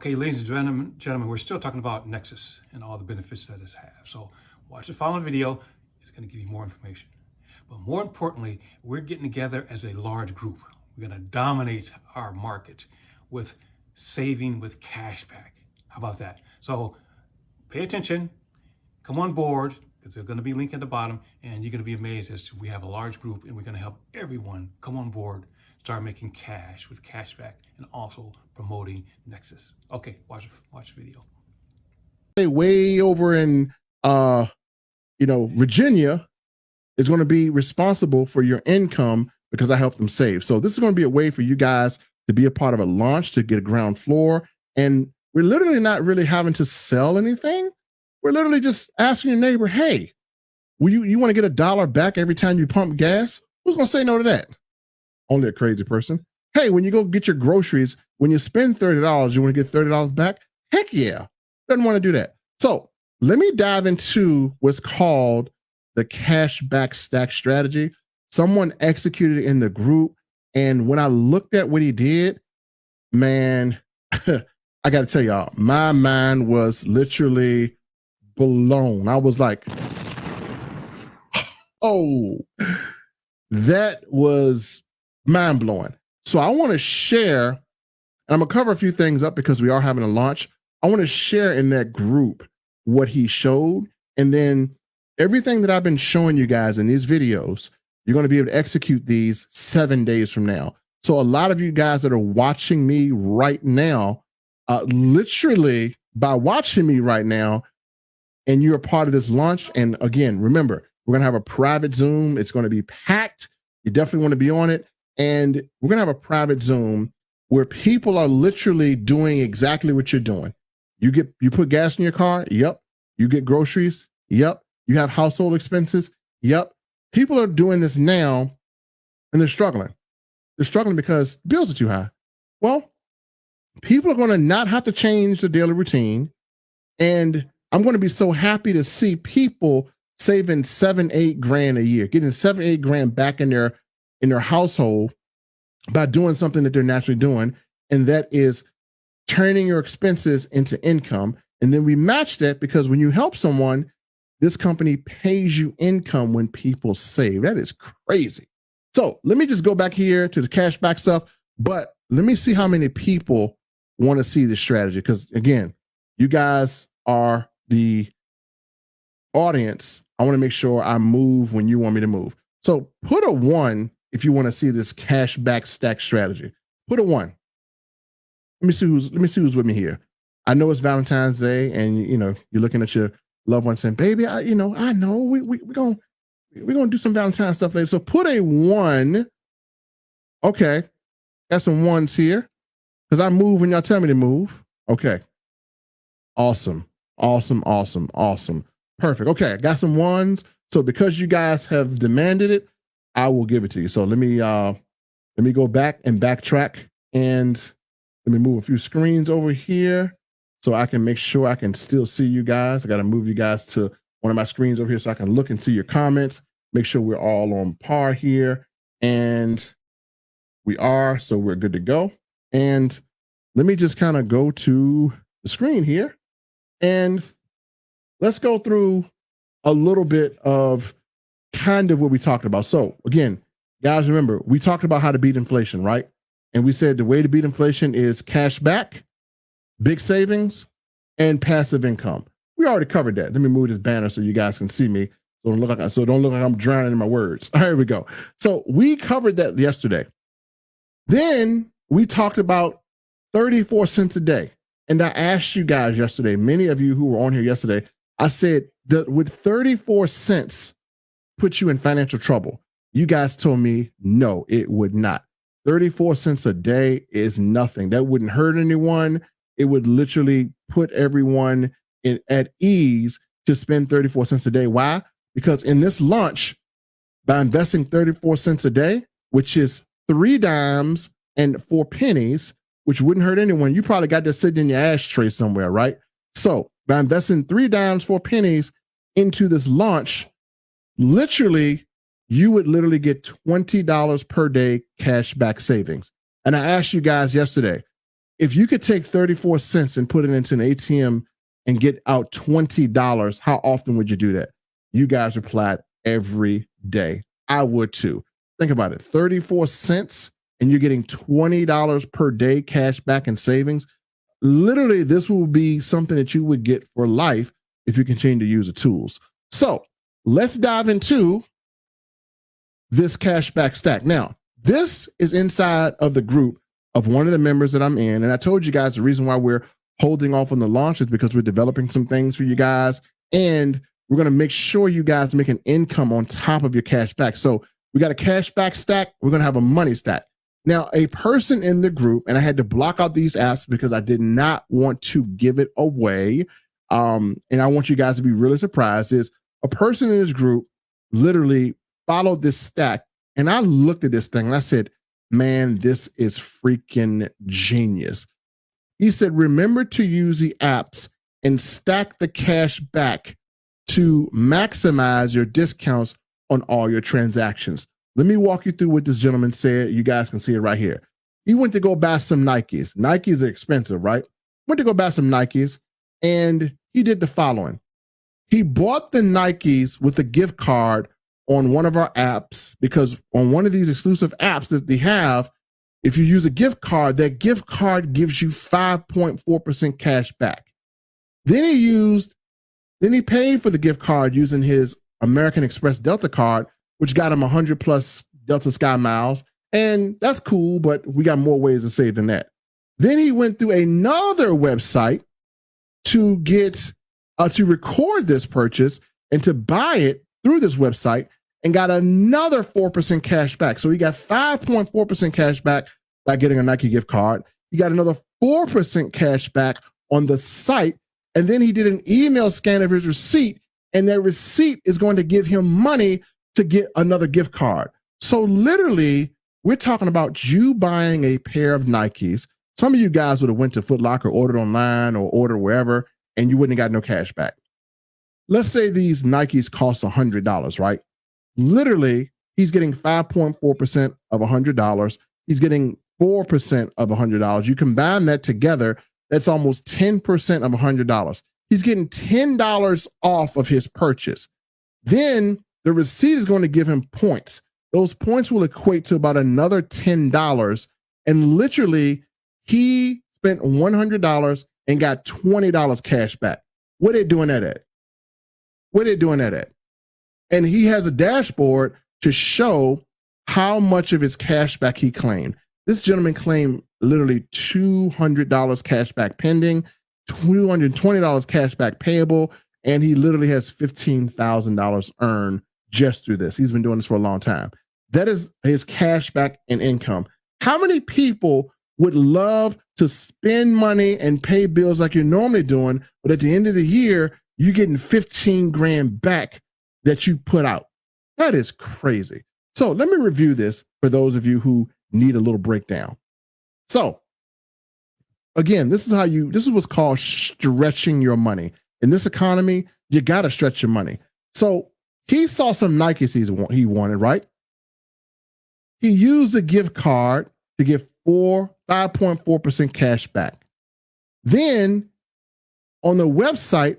Okay, ladies and gentlemen, we're still talking about Nexus and all the benefits that it has. So watch the following video. It's going to give you more information. But more importantly, we're getting together as a large group. We're going to dominate our market with saving with cashback. How about that? So pay attention, come on board, because there's going to be a link at the bottom, and you're going to be amazed as to we have a large group and we're going to help everyone come on board, start making cash with cashback, and also promoting Nexus. Okay, watch the video. Way over in Virginia is going to be responsible for your income because I helped them save. So this is going to be a way for you guys to be a part of a launch, to get a ground floor. And we're literally not really having to sell anything. We're literally just asking your neighbor, hey, you want to get $1 back every time you pump gas? Who's going to say no to that? Only a crazy person. Hey, when you go get your groceries, when you spend $30, you want to get $30 back? Heck yeah. Doesn't want to do that. So let me dive into what's called the cashback stack strategy. Someone executed it in the group. And when I looked at what he did, man, I got to tell y'all, my mind was literally blown. I was like, oh, that was mind blowing. So I want to share, and I'm gonna cover a few things up because we are having a launch. I want to share in that group what he showed, and then everything that I've been showing you guys in these videos, you're going to be able to execute these 7 days from now. So a lot of you guys that are watching me right now, literally by watching me right now, and you're a part of this launch. And again, remember, we're going to have a private Zoom. It's going to be packed. You definitely want to be on it. And we're going to have a private Zoom where people are literally doing exactly what you're doing. You put gas in your car. Yep. You get groceries. Yep. You have household expenses. Yep. People are doing this now and they're struggling. They're struggling because bills are too high. Well, people are going to not have to change the daily routine. And I'm going to be so happy to see people saving $7-8 grand a year, getting $7-8 grand back in their household by doing something that they're naturally doing. And that is turning your expenses into income. And then we match that because when you help someone, this company pays you income when people save. That is crazy. So let me just go back here to the cashback stuff, but let me see how many people want to see this strategy. Because again, you guys are the audience. I want to make sure I move when you want me to move. So put a 1 if you want to see this cashback stack strategy. Put a 1. Let me see who's with me here. I know it's Valentine's Day, and you're looking at your loved one saying, "Baby, I know we're gonna do some Valentine's stuff later." So put a 1. Okay, got some 1s here because I move when y'all tell me to move. Okay, awesome. Perfect. Okay, I got some 1s. So because you guys have demanded it, I will give it to you. So let me go back and backtrack, and let me move a few screens over here so I can make sure I can still see you guys. I got to move you guys to one of my screens over here so I can look and see your comments, make sure we're all on par here. And we are, so we're good to go. And let me just kind of go to the screen here and let's go through a little bit of kind of what we talked about. So again, guys, remember, we talked about how to beat inflation, right? And we said the way to beat inflation is cash back, big savings, and passive income. We already covered that. Let me move this banner so you guys can see me. So don't look like I'm drowning in my words. Here we go. So we covered that yesterday. Then we talked about 34 cents a day. And I asked you guys yesterday, many of you who were on here yesterday, I said, would 34 cents put you in financial trouble? You guys told me, no, it would not. 34 cents a day is nothing. That wouldn't hurt anyone. It would literally put everyone at ease to spend 34 cents a day. Why? Because in this launch, by investing 34 cents a day, which is 3 dimes and 4 pennies, which wouldn't hurt anyone, you probably got that sitting in your ashtray somewhere, right? So by investing 3 dimes, 4 pennies into this launch, literally, you would literally get $20 per day cash back savings. And I asked you guys yesterday, If you could take 34 cents and put it into an ATM and get out $20, how often would you do that? You guys replied every day. I would too. Think about it. 34 cents and you're getting $20 per day cash back in savings. Literally, this will be something that you would get for life if you continue to use the tools. So let's dive into this cashback stack. Now, this is inside of the group of one of the members that I'm in. And I told you guys the reason why we're holding off on the launch is because we're developing some things for you guys. And we're going to make sure you guys make an income on top of your cashback. So we got a cashback stack. We're going to have a money stack. Now, a person in the group, and I had to block out these apps because I did not want to give it away. And I want you guys to be really surprised, is a person in this group literally followed this stack. And I looked at this thing and I said, man, this is freaking genius. He said, remember to use the apps and stack the cash back to maximize your discounts on all your transactions. Let me walk you through what this gentleman said. You guys can see it right here. He went to go buy some Nikes. Nikes are expensive, right? Went to go buy some Nikes, and he did the following. He bought the Nikes with a gift card on one of our apps, because on one of these exclusive apps that they have, if you use a gift card, that gift card gives you 5.4% cash back. Then he paid for the gift card using his American Express Delta card, which got him 100 plus Delta Sky miles. And that's cool, but we got more ways to save than that. Then he went through another website to get, to record this purchase and to buy it through this website, and got another 4% cash back. So he got 5.4% cash back by getting a Nike gift card. He got another 4% cash back on the site. And then he did an email scan of his receipt, and that receipt is going to give him money to get another gift card. So literally, we're talking about you buying a pair of Nikes. Some of you guys would have went to Foot Locker, ordered online or ordered wherever, and you wouldn't have got no cash back. Let's say these Nikes cost $100, right? Literally, he's getting 5.4% of $100. He's getting 4% of $100. You combine that together, that's almost 10% of $100. He's getting $10 off of his purchase. Then the receipt is going to give him points. Those points will equate to about another $10. And literally, he spent $100 and got $20 cash back. What are they doing that at? What are they doing that at? And he has a dashboard to show how much of his cash back he claimed. This gentleman claimed literally $200 cash back pending, $220 cash back payable, and he literally has $15,000 earned just through this. He's been doing this for a long time. That is his cash back and income. How many people would love to spend money and pay bills like you're normally doing, but at the end of the year, you're getting 15 grand back that you put out? That is crazy. So let me review this for those of you who need a little breakdown. So again, this is what's called stretching your money. In this economy, you got to stretch your money. So he saw some Nikes he wanted, right? He used a gift card to get 5.4% cash back. Then on the website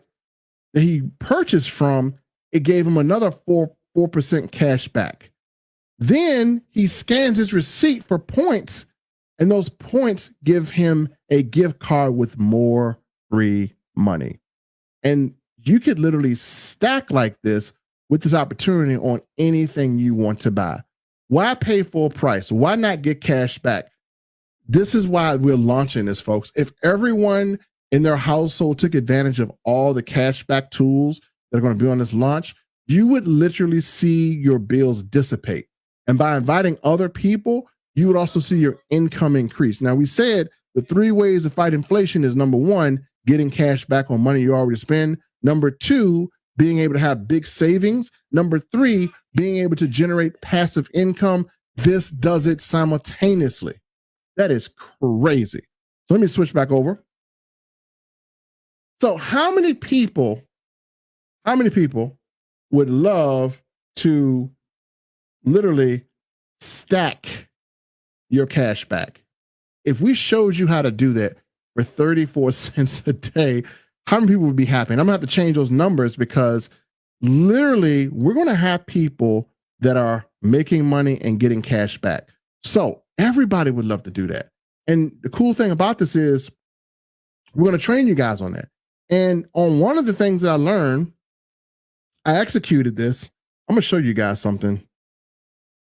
that he purchased from, it gave him another 4% cash back. Then he scans his receipt for points, and those points give him a gift card with more free money. And you could literally stack like this with this opportunity on anything you want to buy. Why pay full price? Why not get cash back? This is why we're launching this, folks. If everyone in their household took advantage of all the cashback tools that are going to be on this launch, you would literally see your bills dissipate. And by inviting other people, you would also see your income increase. Now, we said the 3 ways to fight inflation is: number 1, getting cash back on money you already spend; number 2, being able to have big savings; number 3, being able to generate passive income. This does it simultaneously. That is crazy. So let me switch back over. So how many people would love to literally stack your cash back? If we showed you how to do that for 34 cents a day, how many people would be happy? And I'm gonna have to change those numbers because literally we're gonna have people that are making money and getting cash back. So everybody would love to do that. And the cool thing about this is we're gonna train you guys on that. And on one of the things that I learned, I executed this. I'm gonna show you guys something.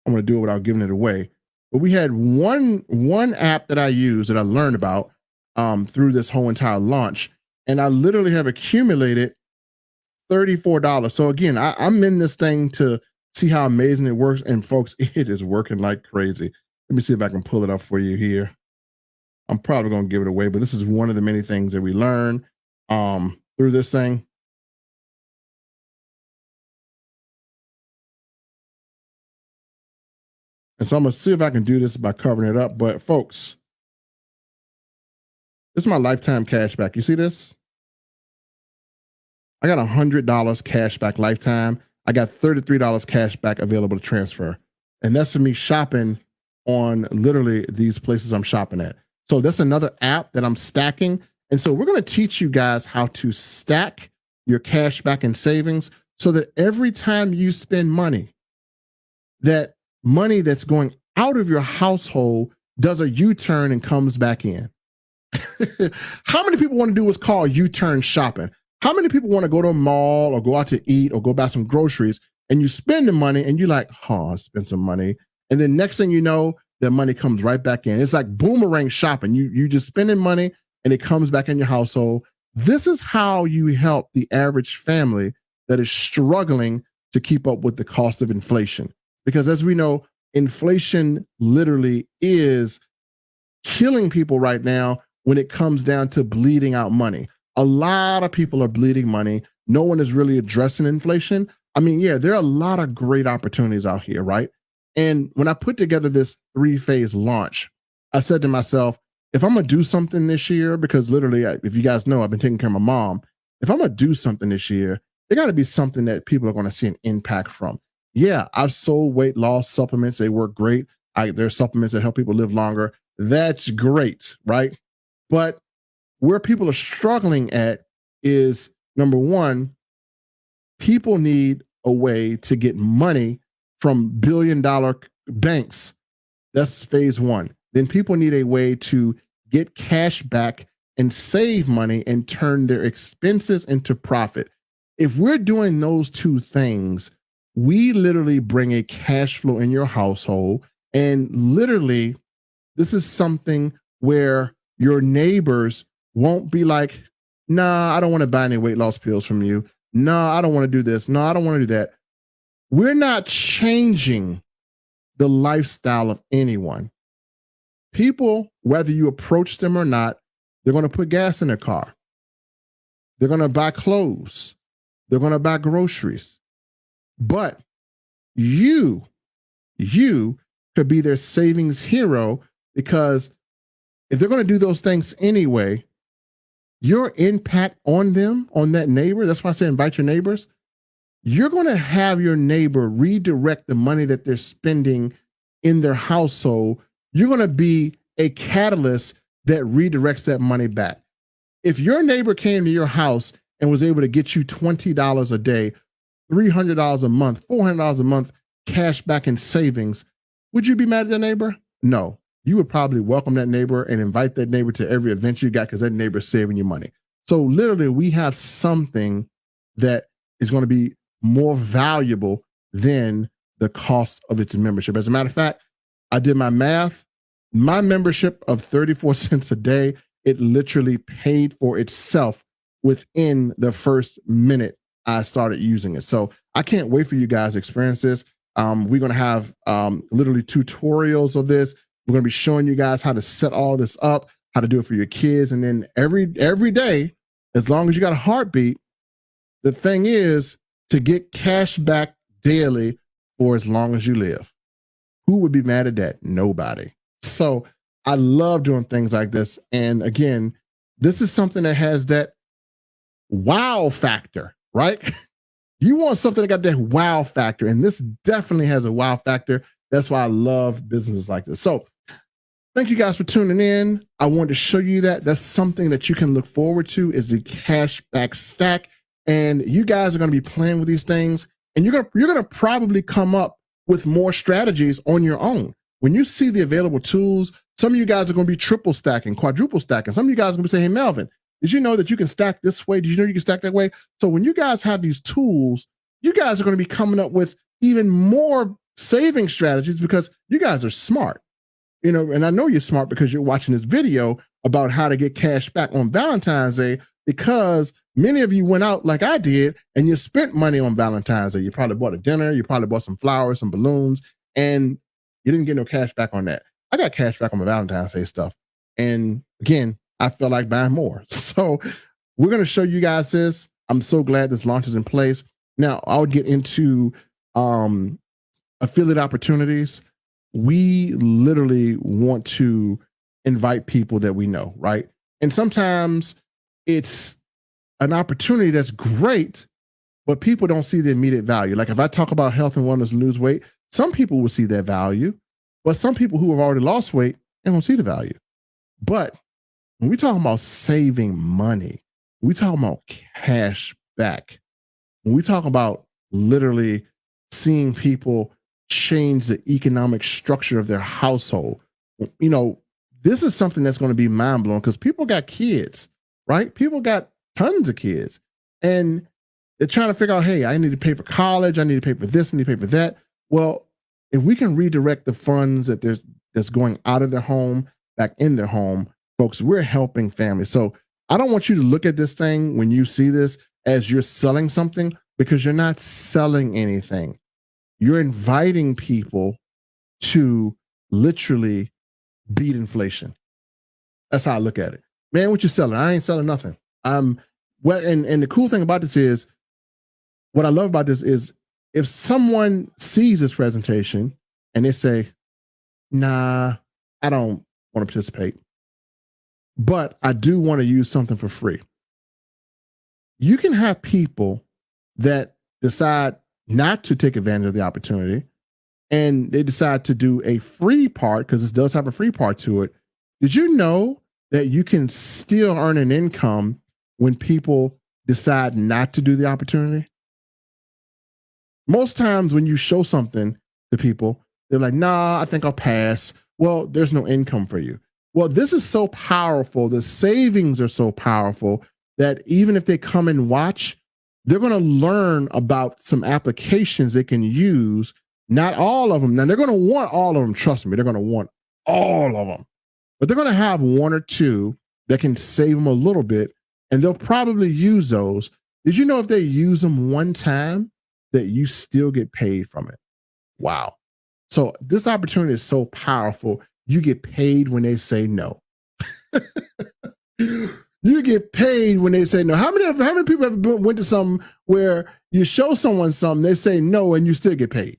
I'm gonna do it without giving it away. But we had one app that I used that I learned about through this whole entire launch, and I literally have accumulated $34. So again, I'm in this thing to see how amazing it works, and folks, it is working like crazy. Let me see if I can pull it up for you here. I'm probably gonna give it away, but this is one of the many things that we learn through this thing. And so I'm gonna see if I can do this by covering it up. But folks, this is my lifetime cash back. You see this? I got $100 cash back lifetime. I got $33 cash back available to transfer. And that's for me shopping on literally these places I'm shopping at. So that's another app that I'm stacking. And so we're going to teach you guys how to stack your cash back and savings so that every time you spend money, that money that's going out of your household does a U-turn and comes back in. How many people want to do what's called U-turn shopping? How many people want to go to a mall or go out to eat or go buy some groceries and you spend the money and you're like, I spent some money. And then next thing you know, that money comes right back in. It's like boomerang shopping. You just spending money and it comes back in your household. This is how you help the average family that is struggling to keep up with the cost of inflation. Because as we know, inflation literally is killing people right now when it comes down to bleeding out money. A lot of people are bleeding money. No one is really addressing inflation. I mean, yeah, there are a lot of great opportunities out here, right? And when I put together this 3-phase launch, I said to myself, if I'm going to do something this year, because literally, if you guys know, I've been taking care of my mom. If I'm going to do something this year, it got to be something that people are going to see an impact from. Yeah, I've sold weight loss supplements. They work great. There's supplements that help people live longer. That's great, right? But where people are struggling at is, number one, people need a way to get money from billion-dollar banks. That's phase one. Then people need a way to get cash back and save money and turn their expenses into profit. If we're doing those two things, we literally bring a cash flow in your household. And literally, this is something where your neighbors won't be like, nah, I don't want to buy any weight loss pills from you. No, I don't want to do this. No, I don't want to do that. We're not changing the lifestyle of anyone. People, whether you approach them or not, they're going to put gas in their car. They're going to buy clothes. They're going to buy groceries. But you could be their savings hero, because if they're going to do those things anyway, your impact on them, on that neighbor, that's why I say invite your neighbors. You're going to have your neighbor redirect the money that they're spending in their household. You're going to be a catalyst that redirects that money back. If your neighbor came to your house and was able to get you $20 a day, $300 a month, $400 a month cash back in savings, would you be mad at that neighbor? No. You would probably welcome that neighbor and invite that neighbor to every event you got, because that neighbor is saving you money. So literally, we have something that is going to be more valuable than the cost of its membership. As a matter of fact, I did my math. My membership of 34 cents a day, it literally paid for itself within the first minute I started using it. So I can't wait for you guys to experience this. We're going to have literally tutorials of this. We're going to be showing you guys how to set all this up, how to do it for your kids. And then every day, as long as you got a heartbeat, the thing is to get cash back daily for as long as you live. Who would be mad at that? Nobody. So I love doing things like this. And again, this is something that has that wow factor, right? You want something that got that wow factor. And this definitely has a wow factor. That's why I love businesses like this. So Thank you guys for tuning in. I wanted to show you that. That's something that you can look forward to is the cashback stack. And you guys are going to be playing with these things, and you're going to probably come up with more strategies on your own. When you see the available tools, some of you guys are going to be triple stacking, quadruple stacking. Some of you guys are going to be saying, hey, Melvin, did you know that you can stack this way? Did you know you can stack that way? So when you guys have these tools, you guys are going to be coming up with even more saving strategies because you guys are smart. And I know you're smart because you're watching this video about how to get cash back on Valentine's Day, because many of you went out like I did and you spent money on Valentine's Day. You probably bought a dinner, you probably bought some flowers, some balloons, and you didn't get no cash back on that. I got cash back on my Valentine's Day stuff. And again, I felt like buying more. So we're going to show you guys this. I'm so glad this launch is in place. Now I'll get into affiliate opportunities. We literally want to invite people that we know, right? And sometimes it's an opportunity that's great, but people don't see the immediate value. Like if I talk about health and wellness and lose weight, some people will see that value, but some people who have already lost weight, they won't see the value. But when we talk about saving money, we talk about cash back. When we talk about literally seeing people change the economic structure of their household, this is something that's going to be mind blowing because people got kids, right? People got tons of kids, and they're trying to figure out, hey, I need to pay for college, I need to pay for this, I need to pay for that. Well, if we can redirect the funds that's going out of their home back in their home, folks, we're helping families. So I don't want you to look at this thing when you see this as you're selling something, because you're not selling anything. You're inviting people to literally beat inflation. That's how I look at it. Man, what you selling? I ain't selling nothing. And the cool thing about this is, what I love about this is, if someone sees this presentation and they say, nah, I don't want to participate, but I do want to use something for free. You can have people that decide not to take advantage of the opportunity, and they decide to do a free part, because this does have a free part to it. Did you know that you can still earn an income when people decide not to do the opportunity? Most times when you show something to people, they're like, nah, I think I'll pass. Well, there's no income for you. Well, this is so powerful. The savings are so powerful that even if they come and watch, they're going to learn about some applications they can use. Not all of them. Now, they're going to want all of them. Trust me, they're going to want all of them. But they're going to have one or two that can save them a little bit, and they'll probably use those. Did you know if they use them one time, that you still get paid from it? Wow. So this opportunity is so powerful. You get paid when they say no. You get paid when they say no. How many people have went to something where you show someone something, they say no, and you still get paid?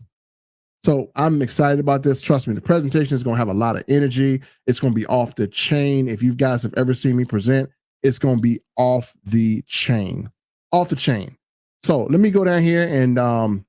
So I'm excited about this. Trust me, the presentation is going to have a lot of energy. It's going to be off the chain. If you guys have ever seen me present, it's going to be off the chain. Off the chain. So let me go down here and